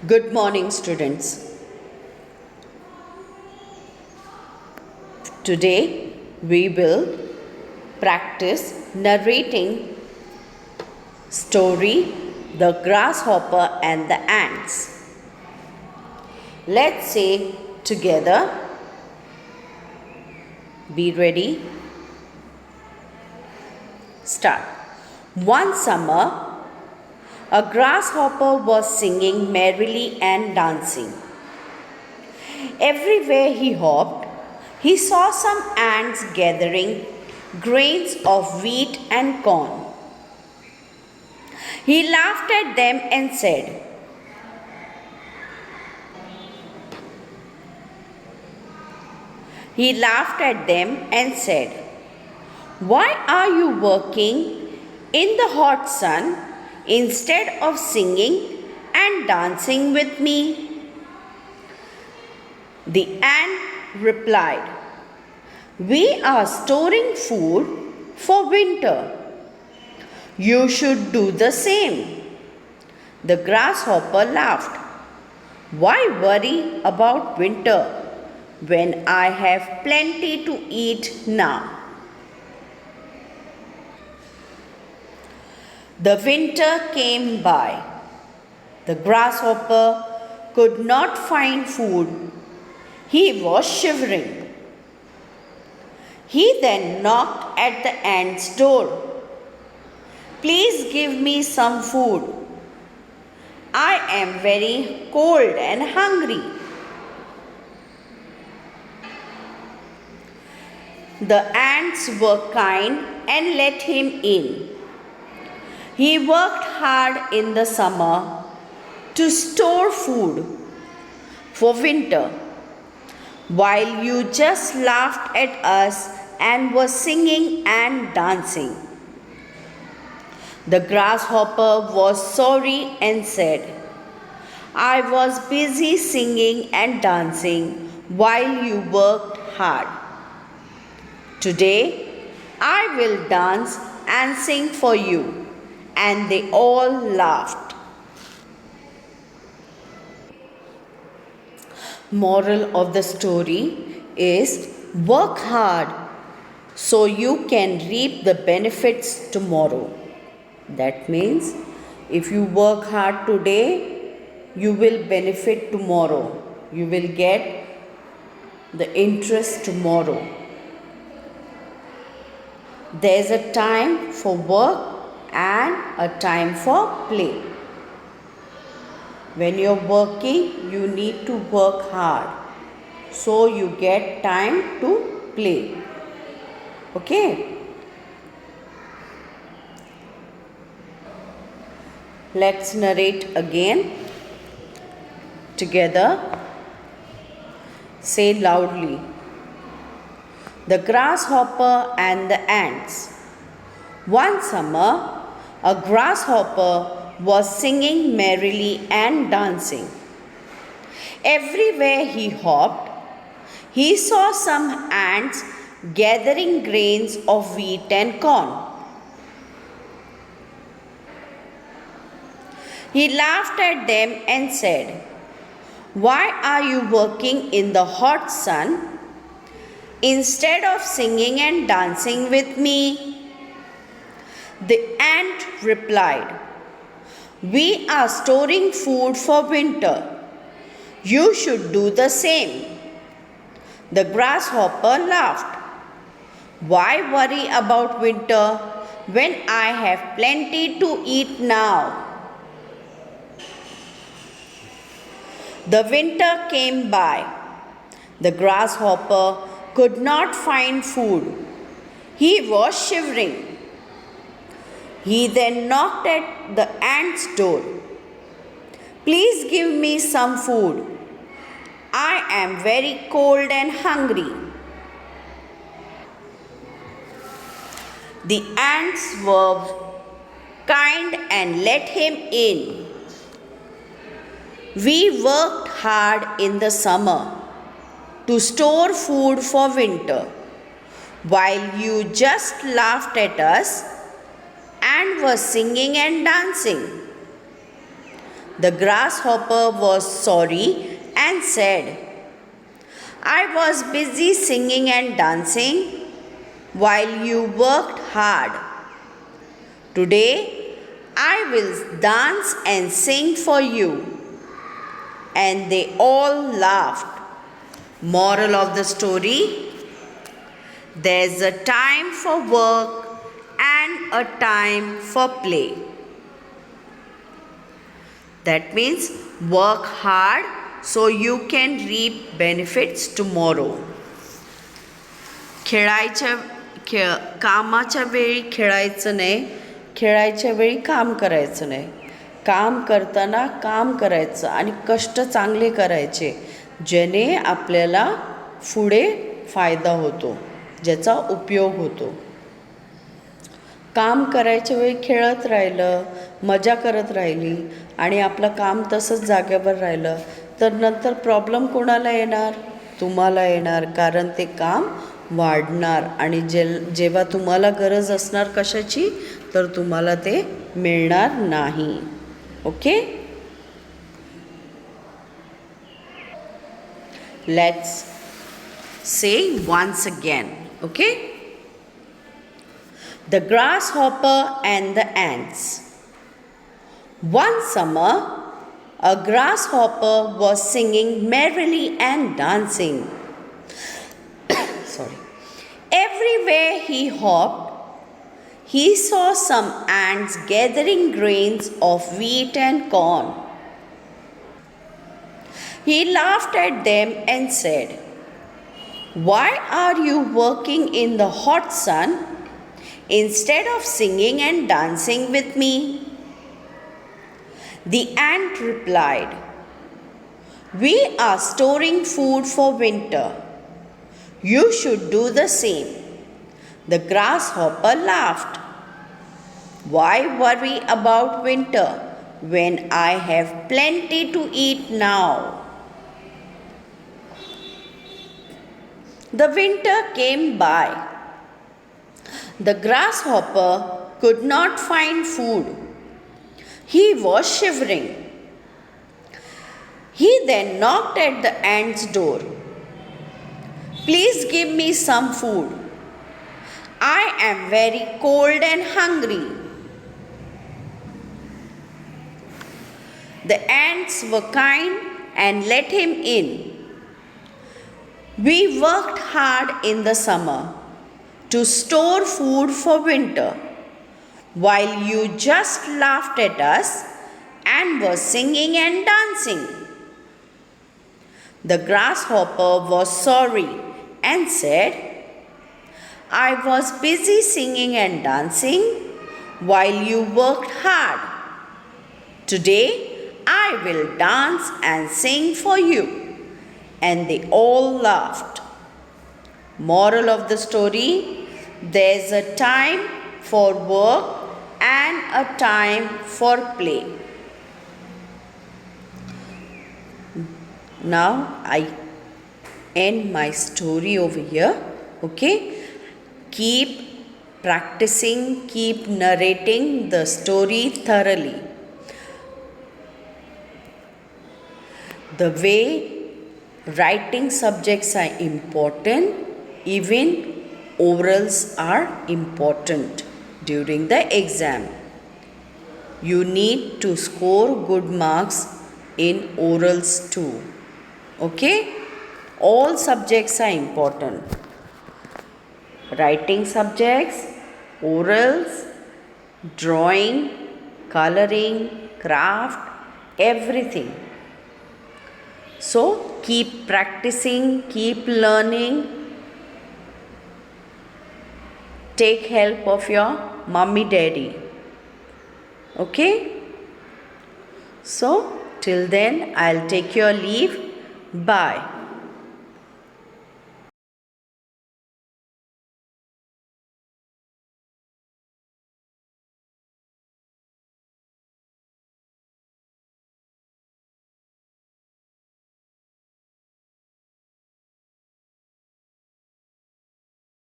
Good morning, students. Today we will practice narrating story The Grasshopper and the Ants. Let's say together. Be ready. Start. One summer, a grasshopper was singing merrily and dancing. Everywhere he hopped, he saw some ants gathering grains of wheat and corn. He laughed at them and said, "Why are you working in the hot sun instead of singing and dancing with me?" The ant replied, "We are storing food for winter. You should do the same." The grasshopper laughed. "Why worry about winter when I have plenty to eat now?" The winter came by. The grasshopper could not find food. He was shivering. He then knocked at the ant's door. "Please give me some food. I am very cold and hungry." The ants were kind and let him in. He worked hard in the summer to store food for winter, while you just laughed at us and were singing and dancing. The grasshopper was sorry and said, "I was busy singing and dancing while you worked hard. Today I will dance and sing for you." And they all laughed. Moral of the story is work hard so you can reap the benefits tomorrow. That means if you work hard today, you will benefit tomorrow. You will get the interest tomorrow. There's a time for work and a time for play. When you're working, you need to work hard so you get time to play. Okay? Let's narrate again together. Say loudly. The grasshopper and the ants. One summer, a grasshopper was singing merrily and dancing. Everywhere he hopped, he saw some ants gathering grains of wheat and corn. He laughed at them and said, "Why are you working in the hot sun instead of singing and dancing with me?" The ant replied, "We are storing food for winter. You should do the same." The grasshopper laughed. "Why worry about winter when I have plenty to eat now?" The winter came by. The grasshopper could not find food. He was shivering. He then knocked at the ant's door. "Please give me some food. I am very cold and hungry." The ants were kind and let him in. We worked hard in the summer to store food for winter, while you just laughed at us and were singing and dancing. The grasshopper was sorry and said, I was busy singing and dancing while you worked hard. Today I will dance and sing for you. And they all laughed. Moral of the story: there's a time for work and a time for play. That means work hard so you can reap benefits tomorrow. कामाच्या वेळी खेळायचं नाही, खेळायच्या वेळी काम करायचं नाही. काम करताना काम करायचं आणि कष्ट चांगले करायचे, ज्याने आपल्याला पुढे फायदा होतो, ज्याचा उपयोग होतो. काम करायच्या वेळी खेळत राहिलं, मजा करत राहिली आणि आपलं काम तसंच जागेवर राहिलं तर नंतर प्रॉब्लेम कोणाला येणार? तुम्हाला येणार. कारण ते काम वाढणार आणि जेव्हा तुम्हाला गरज असणार कशाची, तर तुम्हाला ते मिळणार नाही. Okay, let's say once again. Okay, the grasshopper and the ants. One summer, a grasshopper was singing merrily and dancing. Sorry. Everywhere he hopped, he saw some ants gathering grains of wheat and corn. He laughed at them and said, "Why are you working in the hot sun instead of singing and dancing with me?" The ant replied, "We are storing food for winter. You should do the same." The grasshopper laughed. "Why worry about winter when I have plenty to eat now?" The winter came by. The grasshopper could not find food. He was shivering. He then knocked at the ant's door. "Please give me some food. I am very cold and hungry." The ants were kind and let him in. "We worked hard in the summer to store food for winter, while you just laughed at us and were singing and dancing." The grasshopper was sorry and said, "I was busy singing and dancing while you worked hard. Today I will dance and sing for you." And they all laughed. Moral of the story: there's a time for work and a time for play. Now I end my story over here. Okay, keep practicing, keep narrating the story thoroughly. The way writing subjects are important, even orals are important during the exam. You need to score good marks in orals too. Okay, all subjects are important: writing subjects, orals, drawing, coloring, craft, everything. So keep practicing, keep learning. Take help of your mommy, daddy. Okay? So till then, I'll take your leave. Bye.